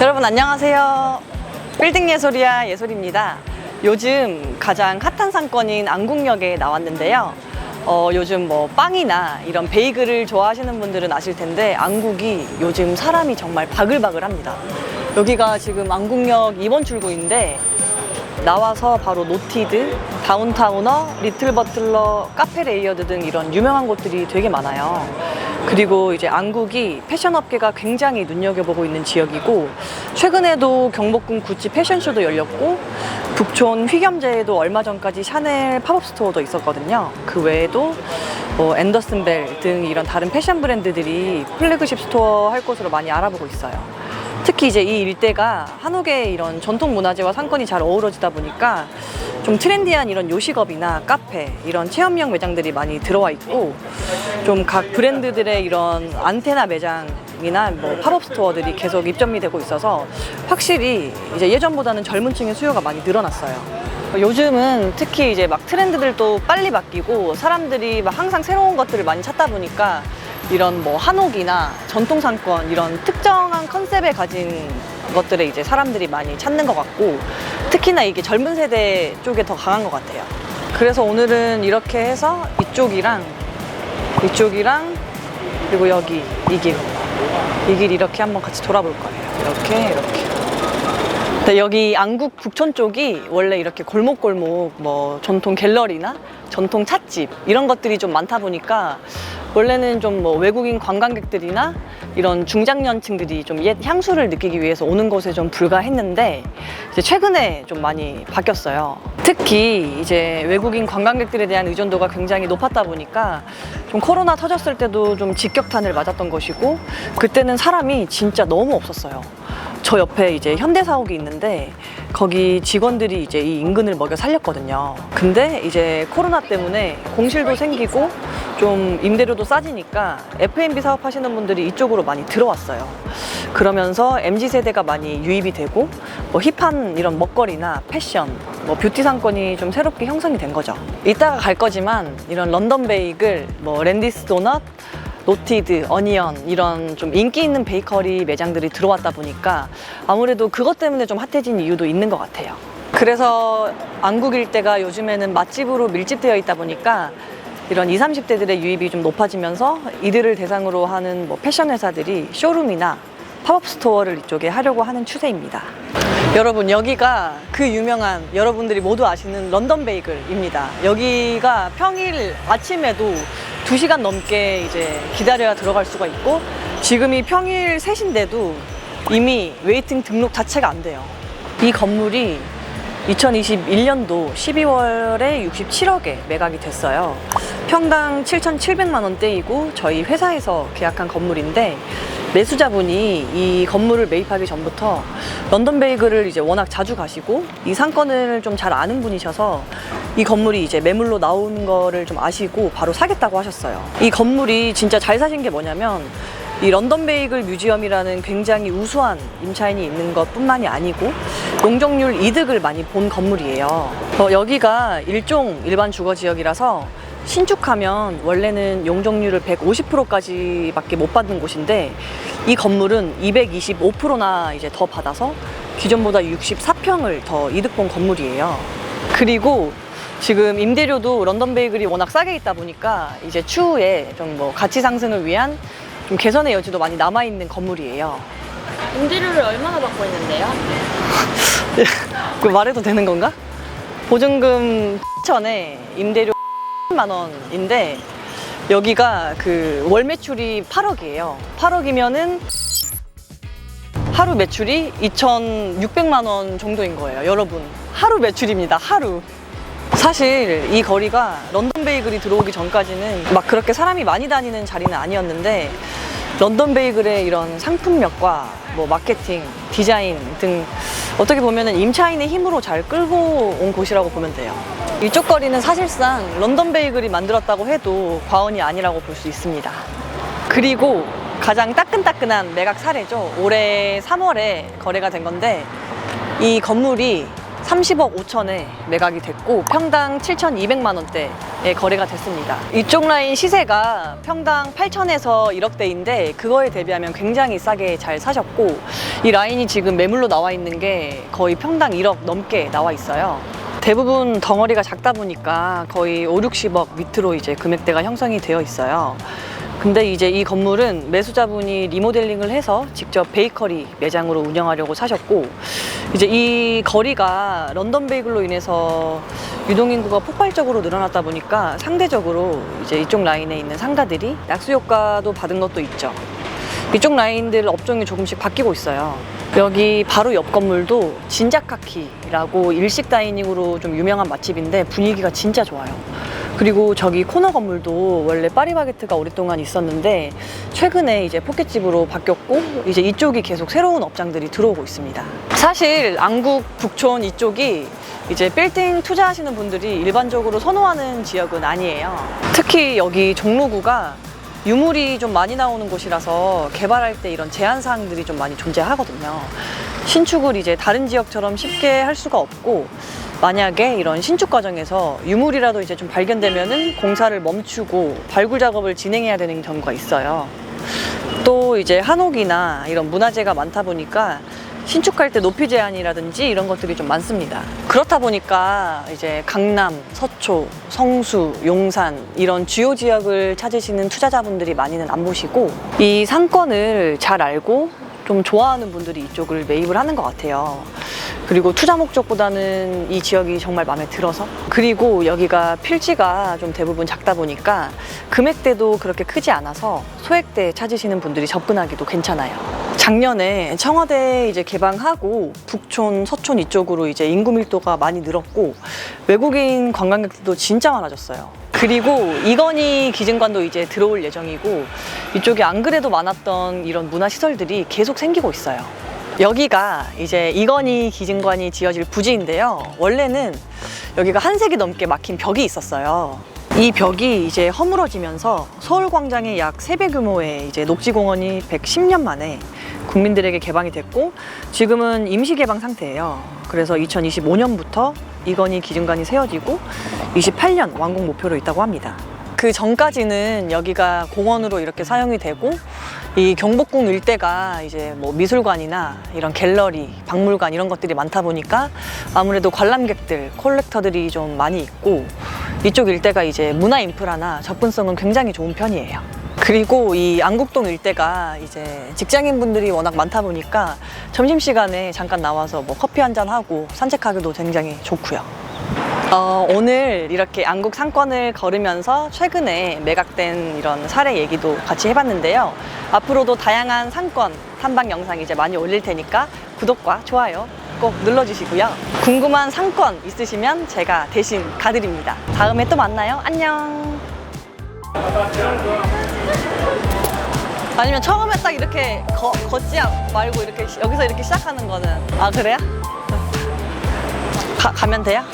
여러분 안녕하세요. 빌딩 예솔이야 예솔입니다. 요즘 가장 핫한 상권인 안국역에 나왔는데요. 요즘 뭐 빵이나 이런 베이글을 좋아하시는 분들은 아실 텐데 안국이 요즘 사람이 정말 바글바글합니다. 여기가 지금 안국역 2번 출구인데 나와서 바로 노티드, 다운타우너, 리틀 버틀러, 카페 레이어드 등 이런 유명한 곳들이 되게 많아요. 그리고 이제 안국이 패션 업계가 굉장히 눈여겨보고 있는 지역이고, 최근에도 경복궁 구찌 패션쇼도 열렸고, 북촌 휘겸제에도 얼마 전까지 샤넬 팝업 스토어도 있었거든요. 그 외에도 뭐 앤더슨 벨 등 이런 다른 패션 브랜드들이 플래그십 스토어 할 곳으로 많이 알아보고 있어요. 특히 이제 이 일대가 한옥의 이런 전통 문화재와 상권이 잘 어우러지다 보니까 좀 트렌디한 이런 요식업이나 카페, 이런 체험형 매장들이 많이 들어와 있고, 좀 각 브랜드들의 이런 안테나 매장이나 뭐 팝업 스토어들이 계속 입점이 되고 있어서 확실히 이제 예전보다는 젊은 층의 수요가 많이 늘어났어요. 요즘은 특히 이제 막 트렌드들도 빨리 바뀌고 사람들이 막 항상 새로운 것들을 많이 찾다 보니까 이런 뭐 한옥이나 전통 상권 이런 특정한 컨셉에 가진 것들에 이제 사람들이 많이 찾는 것 같고, 특히나 이게 젊은 세대 쪽에 더 강한 것 같아요. 그래서 오늘은 이렇게 해서 이쪽이랑 그리고 여기 이 길 이렇게 한번 같이 돌아볼 거예요. 이렇게. 근데 여기 안국 북촌 쪽이 원래 이렇게 골목골목 뭐 전통 갤러리나 전통 찻집 이런 것들이 좀 많다 보니까 원래는 좀 뭐 외국인 관광객들이나 이런 중장년층들이 좀 옛 향수를 느끼기 위해서 오는 곳에 좀 불과했는데, 이제 최근에 좀 많이 바뀌었어요. 특히 이제 외국인 관광객들에 대한 의존도가 굉장히 높았다 보니까 좀 코로나 터졌을 때도 좀 직격탄을 맞았던 것이고, 그때는 사람이 진짜 너무 없었어요. 저 옆에 이제 현대사옥이 있는데 거기 직원들이 이제 이 인근을 먹여 살렸거든요. 근데 이제 코로나 때문에 공실도 생기고 좀 임대료도 싸지니까 F&B 사업하시는 분들이 이쪽으로 많이 들어왔어요. 그러면서 MZ세대가 많이 유입이 되고 뭐 힙한 이런 먹거리나 패션, 뭐 뷰티 상권이 좀 새롭게 형성이 된 거죠. 이따가 갈 거지만 이런 런던 베이글, 뭐 랜디스 도넛, 노티드, 어니언 이런 좀 인기 있는 베이커리 매장들이 들어왔다 보니까 아무래도 그것 때문에 좀 핫해진 이유도 있는 것 같아요. 그래서 안국 일대가 요즘에는 맛집으로 밀집되어 있다 보니까 이런 20, 30대들의 유입이 좀 높아지면서 이들을 대상으로 하는 뭐 패션 회사들이 쇼룸이나 팝업 스토어를 이쪽에 하려고 하는 추세입니다. 여러분, 여기가 그 유명한 여러분들이 모두 아시는 런던 베이글입니다. 여기가 평일 아침에도 2시간 넘게 이제 기다려야 들어갈 수가 있고, 지금이 평일 3시인데도 이미 웨이팅 등록 자체가 안 돼요. 이 건물이 2021년도 12월에 67억에 매각이 됐어요. 평당 7,700만 원대이고 저희 회사에서 계약한 건물인데, 매수자분이 이 건물을 매입하기 전부터 런던 베이글을 이제 워낙 자주 가시고 이 상권을 좀 잘 아는 분이셔서 이 건물이 이제 매물로 나오는 거를 좀 아시고 바로 사겠다고 하셨어요. 이 건물이 진짜 잘 사신 게 뭐냐면, 이 런던 베이글 뮤지엄이라는 굉장히 우수한 임차인이 있는 것 뿐만이 아니고 용적률 이득을 많이 본 건물이에요. 여기가 일반 주거 지역이라서 신축하면 원래는 용적률을 150%까지밖에 못 받는 곳인데, 이 건물은 225%나 이제 더 받아서 기존보다 64평을 더 이득 본 건물이에요. 그리고 지금 임대료도 런던 베이글이 워낙 싸게 있다 보니까 이제 추후에 좀 뭐 가치 상승을 위한 좀 개선의 여지도 많이 남아있는 건물이에요. 임대료를 얼마나 받고 있는데요? 그 말해도 되는 건가? 보증금 전에 임대료 10만 원인데 여기가 그 월 매출이 8억이에요. 8억이면은 하루 매출이 2,600만 원 정도인 거예요. 여러분, 하루 매출입니다. 하루. 사실 이 거리가 런던 베이글이 들어오기 전까지는 막 그렇게 사람이 많이 다니는 자리는 아니었는데, 런던 베이글의 이런 상품력과 뭐 마케팅, 디자인 등 어떻게 보면은 임차인의 힘으로 잘 끌고 온 곳이라고 보면 돼요. 이쪽 거리는 사실상 런던 베이글이 만들었다고 해도 과언이 아니라고 볼 수 있습니다. 그리고 가장 따끈따끈한 매각 사례죠. 올해 3월에 거래가 된 건데, 이 건물이 30억 5천에 매각이 됐고 평당 7,200만 원대 거래가 됐습니다. 이쪽 라인 시세가 평당 8천에서 1억대인데 그거에 대비하면 굉장히 싸게 잘 사셨고, 이 라인이 지금 매물로 나와 있는 게 거의 평당 1억 넘게 나와 있어요. 대부분 덩어리가 작다 보니까 거의 5, 60억 밑으로 이제 금액대가 형성이 되어 있어요. 근데 이제 이 건물은 매수자분이 리모델링을 해서 직접 베이커리 매장으로 운영하려고 사셨고, 이제 이 거리가 런던 베이글로 인해서 유동인구가 폭발적으로 늘어났다 보니까 상대적으로 이제 이쪽 라인에 있는 상가들이 낙수 효과도 받은 것도 있죠. 이쪽 라인들 업종이 조금씩 바뀌고 있어요. 여기 바로 옆 건물도 진자카키라고 일식 다이닝으로 좀 유명한 맛집인데 분위기가 진짜 좋아요. 그리고 저기 코너 건물도 원래 파리바게트가 오랫동안 있었는데 최근에 이제 포켓집으로 바뀌었고, 이제 이쪽이 계속 새로운 업장들이 들어오고 있습니다. 사실 안국 북촌 이쪽이 이제 빌딩 투자하시는 분들이 일반적으로 선호하는 지역은 아니에요. 특히 여기 종로구가 유물이 좀 많이 나오는 곳이라서 개발할 때 이런 제한 사항들이 좀 많이 존재하거든요. 신축을 이제 다른 지역처럼 쉽게 할 수가 없고, 만약에 이런 신축 과정에서 유물이라도 이제 좀 발견되면은 공사를 멈추고 발굴 작업을 진행해야 되는 경우가 있어요. 또 이제 한옥이나 이런 문화재가 많다 보니까 신축할 때 높이 제한이라든지 이런 것들이 좀 많습니다. 그렇다 보니까 이제 강남, 서초, 성수, 용산 이런 주요 지역을 찾으시는 투자자분들이 많이는 안 보시고, 이 상권을 잘 알고 좀 좋아하는 분들이 이쪽을 매입을 하는 것 같아요. 그리고 투자 목적보다는 이 지역이 정말 마음에 들어서, 그리고 여기가 필지가 좀 대부분 작다 보니까 금액대도 그렇게 크지 않아서 소액대 찾으시는 분들이 접근하기도 괜찮아요. 작년에 청와대 이제 개방하고 북촌, 서촌 이쪽으로 이제 인구 밀도가 많이 늘었고 외국인 관광객들도 진짜 많아졌어요. 그리고 이건희 기증관도 이제 들어올 예정이고, 이쪽에 안 그래도 많았던 이런 문화시설들이 계속 생기고 있어요. 여기가 이제 이건희 기증관이 지어질 부지인데요. 원래는 여기가 한 세기 넘게 막힌 벽이 있었어요. 이 벽이 이제 허물어지면서 서울광장의 약 3배 규모의 이제 녹지공원이 110년 만에 국민들에게 개방이 됐고, 지금은 임시 개방 상태예요. 그래서 2025년부터 이건희 기증관이 세워지고 28년 완공 목표로 있다고 합니다. 그 전까지는 여기가 공원으로 이렇게 사용이 되고, 이 경복궁 일대가 이제 뭐 미술관이나 이런 갤러리, 박물관 이런 것들이 많다 보니까 아무래도 관람객들, 콜렉터들이 좀 많이 있고, 이쪽 일대가 이제 문화 인프라나 접근성은 굉장히 좋은 편이에요. 그리고 이 안국동 일대가 이제 직장인 분들이 워낙 많다 보니까 점심시간에 잠깐 나와서 뭐 커피 한잔 하고 산책하기도 굉장히 좋고요. 오늘 이렇게 안국 상권을 걸으면서 최근에 매각된 이런 사례 얘기도 같이 해봤는데요. 앞으로도 다양한 상권 탐방 영상 이제 많이 올릴 테니까 구독과 좋아요 꼭 눌러주시고요. 궁금한 상권 있으시면 제가 대신 가드립니다. 다음에 또 만나요. 안녕. 아니면 처음에 딱 이렇게 걷지 말고 이렇게 여기서 이렇게 시작하는 거는, 아 그래요? 가면 돼요?